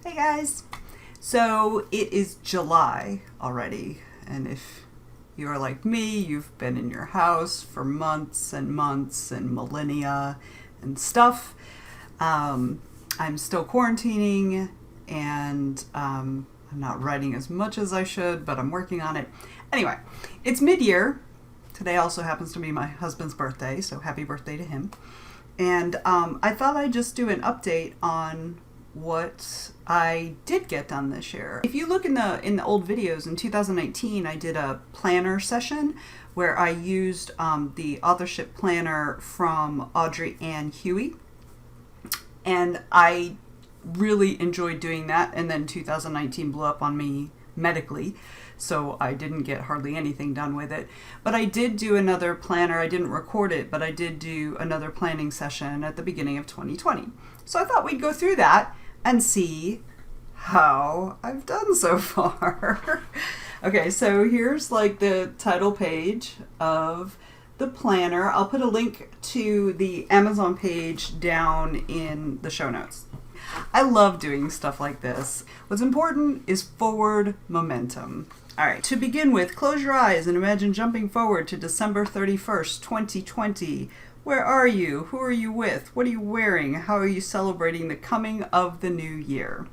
Hey guys! So it is July already, and if you are like me, you've been in your house for months and months and millennia and stuff. I'm still quarantining, and I'm not writing as much as I should, but I'm working on it. Anyway, it's mid-year. Today also happens to be my husband's birthday, so happy birthday to him. And I thought I'd just do an update on what I did get done this year. If you look in the old videos, in 2019 I did a planner session where I used the authorship planner from Audrey Ann Hughey, and I really enjoyed doing that. And then 2019 blew up on me medically, so I didn't get hardly anything done with it. But I did do another planner. I didn't record it, but I did do another planning session at the beginning of 2020. So I thought we'd go through that and see how I've done so far. Okay, so here's like the title page of the planner. I'll put a link to the Amazon page down in the show notes. I love doing stuff like this. What's important is forward momentum. All right, to begin with, close your eyes and imagine jumping forward to December 31st, 2020. Where are you? Who are you with? What are you wearing? How are you celebrating the coming of the new year?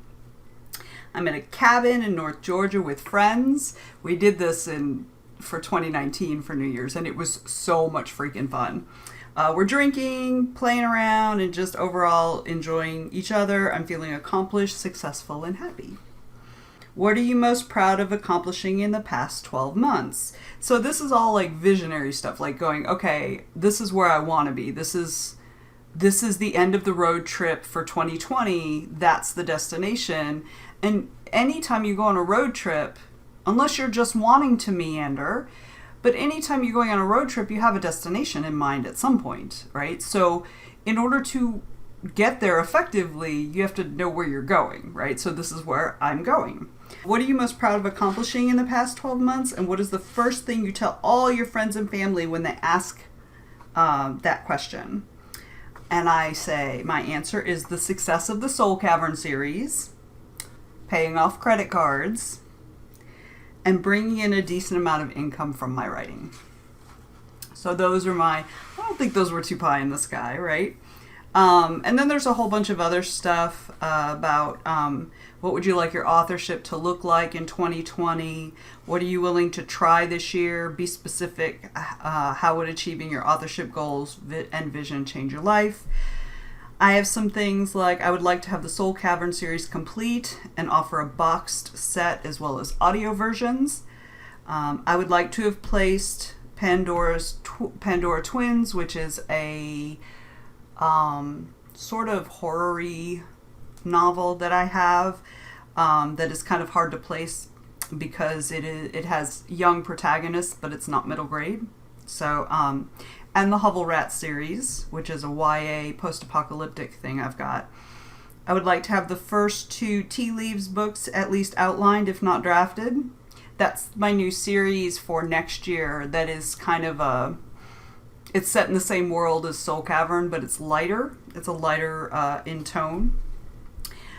I'm in a cabin in North Georgia with friends. We did this for 2019 for New Year's, and it was so much freaking fun. We're drinking, playing around, and just overall enjoying each other. I'm feeling accomplished, successful, and happy. What are you most proud of accomplishing in the past 12 months? So this is all like visionary stuff, like going, okay, this is where I want to be. This is the end of the road trip for 2020. That's the destination. And anytime you go on a road trip, unless you're just wanting to meander, but anytime you're going on a road trip, you have a destination in mind at some point, right? So in order to get there effectively, you have to know where you're going, right? So this is where I'm going. What are you most proud of accomplishing in the past 12 months? And what is the first thing you tell all your friends and family when they ask that question? And I say, my answer is the success of the Soul Cavern series, paying off credit cards, and bringing in a decent amount of income from my writing. So those are I don't think those were too pie in the sky, right? And then there's a whole bunch of other stuff about what would you like your authorship to look like in 2020? What are you willing to try this year? Be specific. How would achieving your authorship goals and vision change your life? I have some things like I would like to have the Soul Cavern series complete and offer a boxed set as well as audio versions. I would like to have placed Pandora Twins, which is a sort of horror-y novel that I have that is kind of hard to place because it has young protagonists, but it's not middle grade. So, and the Hovel Rat series, which is a YA post-apocalyptic thing I've got. I would like to have the first 2 Tea Leaves books at least outlined, if not drafted. That's my new series for next year. That is kind of it's set in the same world as Soul Cavern, but it's lighter. It's a lighter in tone.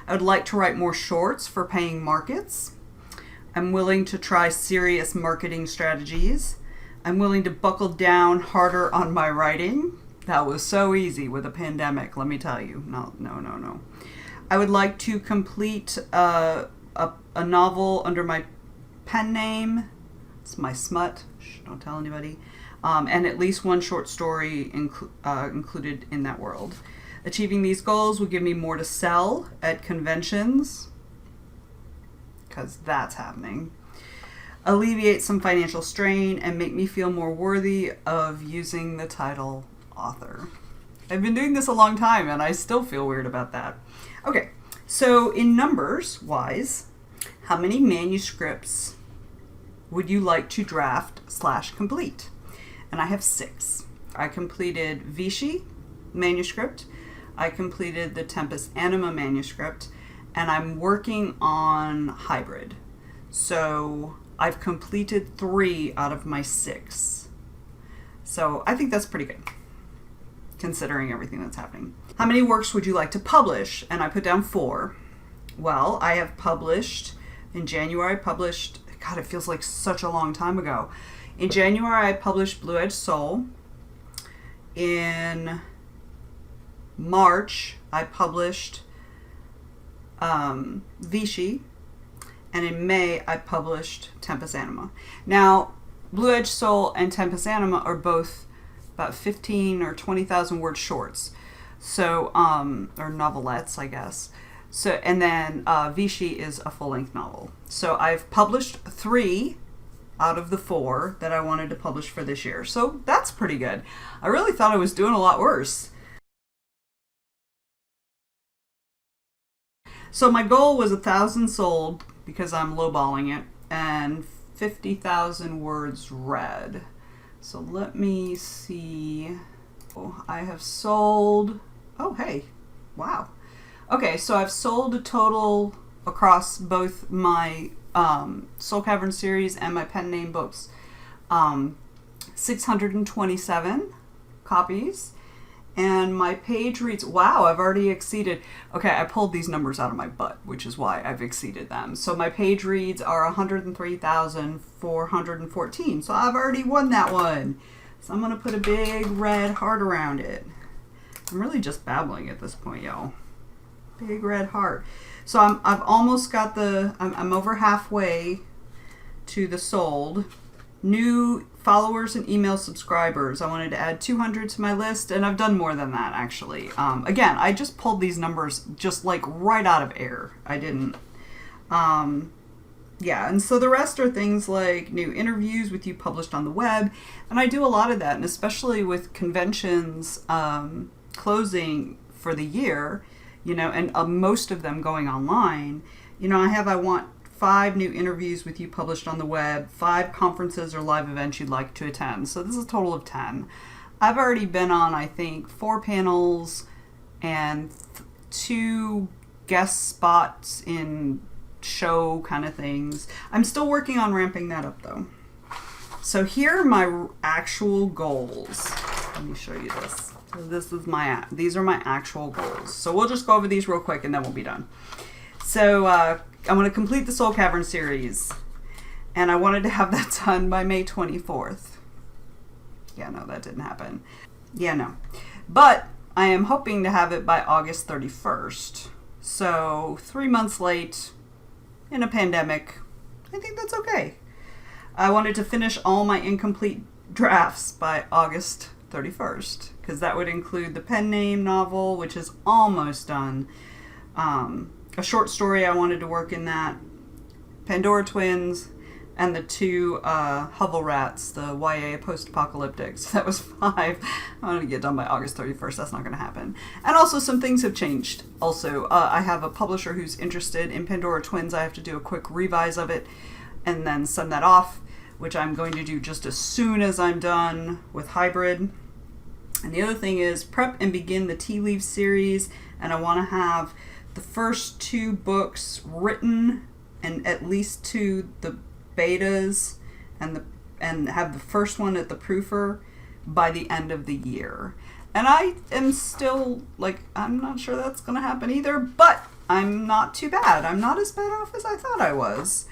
I would like to write more shorts for paying markets. I'm willing to try serious marketing strategies. I'm willing to buckle down harder on my writing. That was so easy with a pandemic, let me tell you. No. I would like to complete a novel under my pen name. It's my smut. Shh, don't tell anybody. And at least one short story included in that world. Achieving these goals will give me more to sell at conventions, because that's happening. Alleviate some financial strain and make me feel more worthy of using the title author. I've been doing this a long time and I still feel weird about that. Okay, so in numbers wise, how many manuscripts would you like to draft/complete? And I have 6. I completed Vichy manuscript. I completed the Tempest Anima manuscript, and I'm working on Hybrid. So I've completed 3 out of my 6. So I think that's pretty good, considering everything that's happening. How many works would you like to publish? And I put down 4. Well, I have published, in January I published, God, it feels like such a long time ago. In January I published Blue Edge Soul. In March I published Vichy. And in May I published Tempest Anima. Now, Blue Edge Soul and Tempest Anima are both about 15 or 20,000 word shorts. So, or novelettes, I guess. So, and then Vichy is a full-length novel. So I've published 3 out of the 4 that I wanted to publish for this year. So that's pretty good. I really thought I was doing a lot worse. So my goal was 1,000 sold because I'm lowballing it, and 50,000 words read. So let me see. Oh, I have sold. Oh, hey. Wow. Okay, so I've sold a total across both my Soul Cavern series and my pen name books 627 copies. And my page reads, wow, I've already exceeded. Okay, I pulled these numbers out of my butt, which is why I've exceeded them. So my page reads are 103,414. So I've already won that one. So I'm going to put a big red heart around it. I'm really just babbling at this point, y'all. Big red heart. So I've almost got I'm over halfway to the sold. New followers and email subscribers. I wanted to add 200 to my list, and I've done more than that, actually. Again, I just pulled these numbers just like right out of air. I didn't. Yeah, and so the rest are things like new interviews with you published on the web, and I do a lot of that, and especially with conventions closing for the year, you know, and most of them going online. You know, I want 5 new interviews with you published on the web, 5 conferences or live events you'd like to attend. So this is a total of 10. I've already been on, I think, 4 panels and 2 guest spots in show kind of things. I'm still working on ramping that up though. So here are my actual goals. Let me show you this. So these are my actual goals. So we'll just go over these real quick and then we'll be done. So I'm going to complete the Soul Cavern series, and I wanted to have that done by May 24th. Yeah, no, that didn't happen. Yeah, no. But I am hoping to have it by August 31st. So 3 months late in a pandemic. I think that's okay. I wanted to finish all my incomplete drafts by August 31st, because that would include the pen name novel, which is almost done. A short story, I wanted to work in that. Pandora Twins, and the 2 Hovel Rats, the YA post-apocalyptic. So that was 5. I want to get done by August 31st. That's not going to happen. And also some things have changed. Also, I have a publisher who's interested in Pandora Twins. I have to do a quick revise of it and then send that off, which I'm going to do just as soon as I'm done with Hybrid. And the other thing is prep and begin the Tea Leaves series, and I want to have the first 2 books written and at least 2 the betas and have the first one at the proofer by the end of the year. And I am still like, I'm not sure that's going to happen either, but I'm not too bad. I'm not as bad off as I thought I was.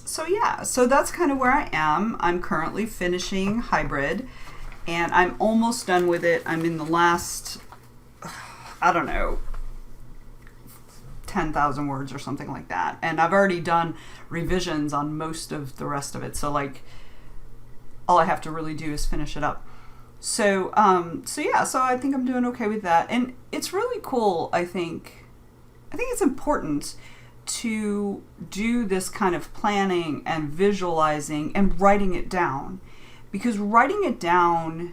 So yeah, so that's kind of where I am. I'm currently finishing Hybrid, and I'm almost done with it. I'm in the last, I don't know, 10,000 words or something like that. And I've already done revisions on most of the rest of it. So like, all I have to really do is finish it up. So, yeah, so I think I'm doing okay with that. And it's really cool, I think it's important to do this kind of planning and visualizing and writing it down, because writing it down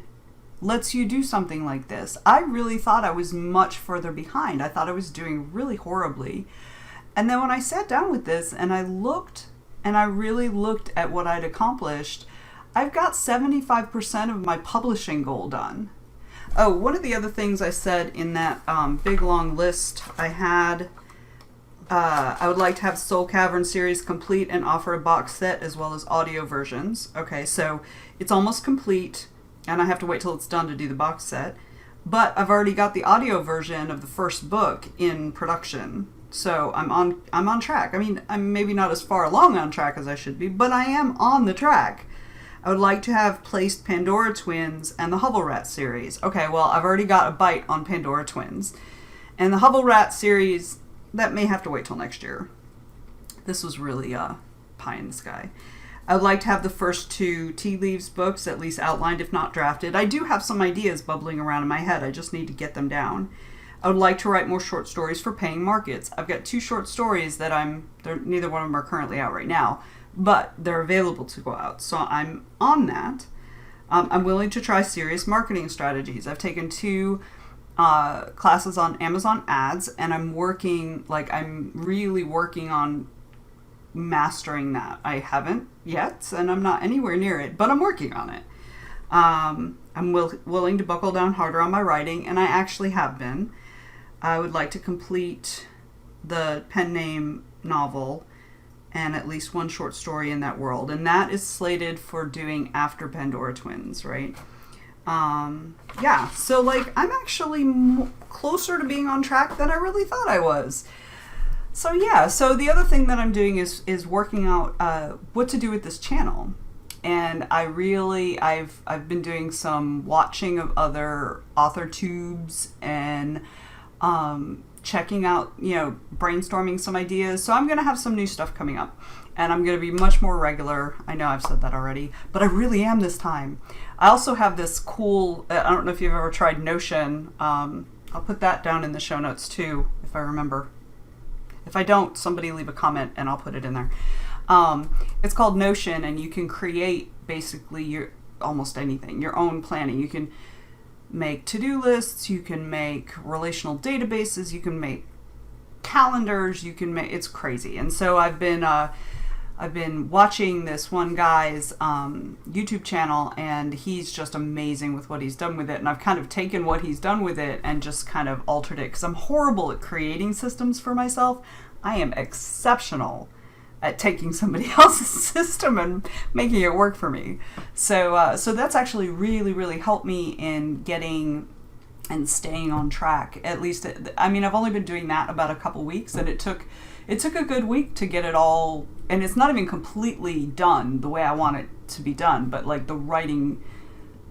lets you do something like this. I really thought I was much further behind. I thought I was doing really horribly. And then when I sat down with this and I looked, and I really looked at what I'd accomplished, I've got 75% of my publishing goal done. Oh, one of the other things I said in that big long list I had, I would like to have Soul Cavern series complete and offer a box set as well as audio versions. Okay, so it's almost complete, and I have to wait till it's done to do the box set. but I've already got the audio version of the first book in production. So I'm on track. I mean, I'm maybe not as far along on track as I should be, but I am on the track. I would like to have placed Pandora Twins and the Hovelrat series. Okay, well, I've already got a bite on Pandora Twins. And the Hovelrat series, that may have to wait till next year. This was really pie in the sky. I would like to have the first 2 Tea Leaves books at least outlined, if not drafted. I do have some ideas bubbling around in my head. I just need to get them down. I would like to write more short stories for paying markets. I've got 2 short stories that neither one of them are currently out right now, but they're available to go out. So I'm on that. I'm willing to try serious marketing strategies. I've taken 2 classes on Amazon ads, and I'm really working on mastering that. I haven't yet, and I'm not anywhere near it, but I'm working on it. I'm willing to buckle down harder on my writing, and I actually have been. I would like to complete the pen name novel and at least 1 short story in that world, and that is slated for doing after Pandora Twins, right? Yeah, so like I'm actually closer to being on track than I really thought I was. So yeah, so the other thing that I'm doing is working out what to do with this channel. And I've been doing some watching of other author tubes and checking out, brainstorming some ideas. So I'm going to have some new stuff coming up, and I'm going to be much more regular. I know I've said that already, but I really am this time. I also have this cool, I don't know if you've ever tried Notion. I'll put that down in the show notes too, if I remember. If I don't, somebody leave a comment and I'll put it in there. It's called Notion, and you can create basically almost anything, your own planning. You can make to-do lists, you can make relational databases, you can make calendars, it's crazy. And so I've been watching this one guy's YouTube channel, and he's just amazing with what he's done with it. And I've kind of taken what he's done with it and just kind of altered it, because I'm horrible at creating systems for myself. I am exceptional at taking somebody else's system and making it work for me. So that's actually really, really helped me in getting and staying on track. At least, I've only been doing that about a couple weeks, and it took a good week to get it all, and it's not even completely done the way I want it to be done, but like the writing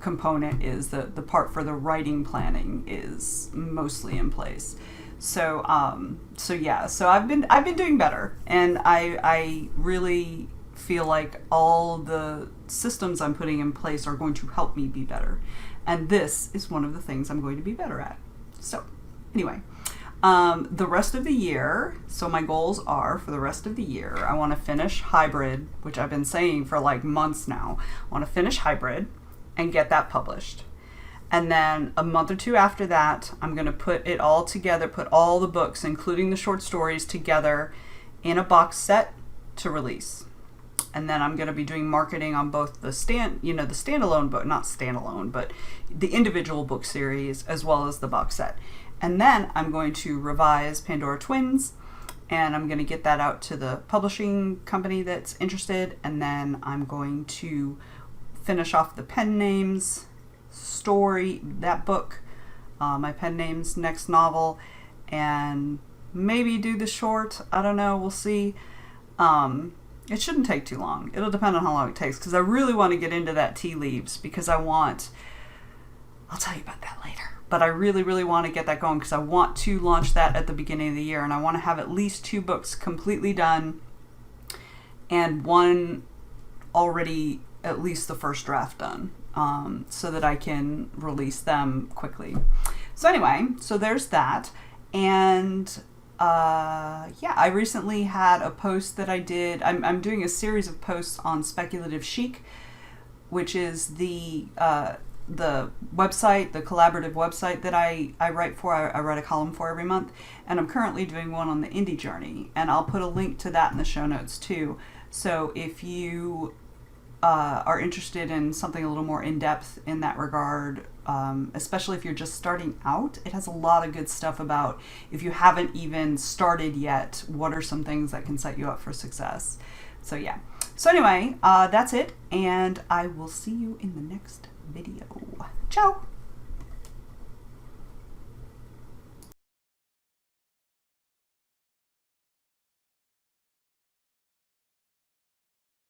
component is the part for the writing planning is mostly in place. So I've been doing better, and I really feel like all the systems I'm putting in place are going to help me be better, and this is one of the things I'm going to be better at. So anyway, the rest of the year, so my goals are for the rest of the year, I want to finish Hybrid, which I've been saying for like months now. I want to finish Hybrid and get that published. And then a month or 2 after that, I'm going to put it all together, put all the books, including the short stories, together in a box set to release. And then I'm going to be doing marketing on both the standalone book, not standalone, but the individual book series, as well as the box set. And then I'm going to revise Pandora Twins, and I'm going to get that out to the publishing company that's interested. And then I'm going to finish off the pen names story, that book, my pen names next novel, and maybe do the short. I don't know, we'll see. It shouldn't take too long. It'll depend on how long it takes, because I really want to get into that Tea Leaves, because I'll tell you about that later, but I really, really want to get that going, because I want to launch that at the beginning of the year, and I want to have at least 2 books completely done, and 1 already, at least the first draft done. So that I can release them quickly. So anyway, so there's that. And I recently had a post that I did. I'm doing a series of posts on Speculative Chic, which is the website, the collaborative website that I write for. I write a column for every month. And I'm currently doing one on the indie journey. And I'll put a link to that in the show notes too. So if you are interested in something a little more in-depth in that regard, especially if you're just starting out, it has a lot of good stuff about, if you haven't even started yet, what are some things that can set you up for success. So yeah. So anyway, that's it, and I will see you in the next video. Ciao!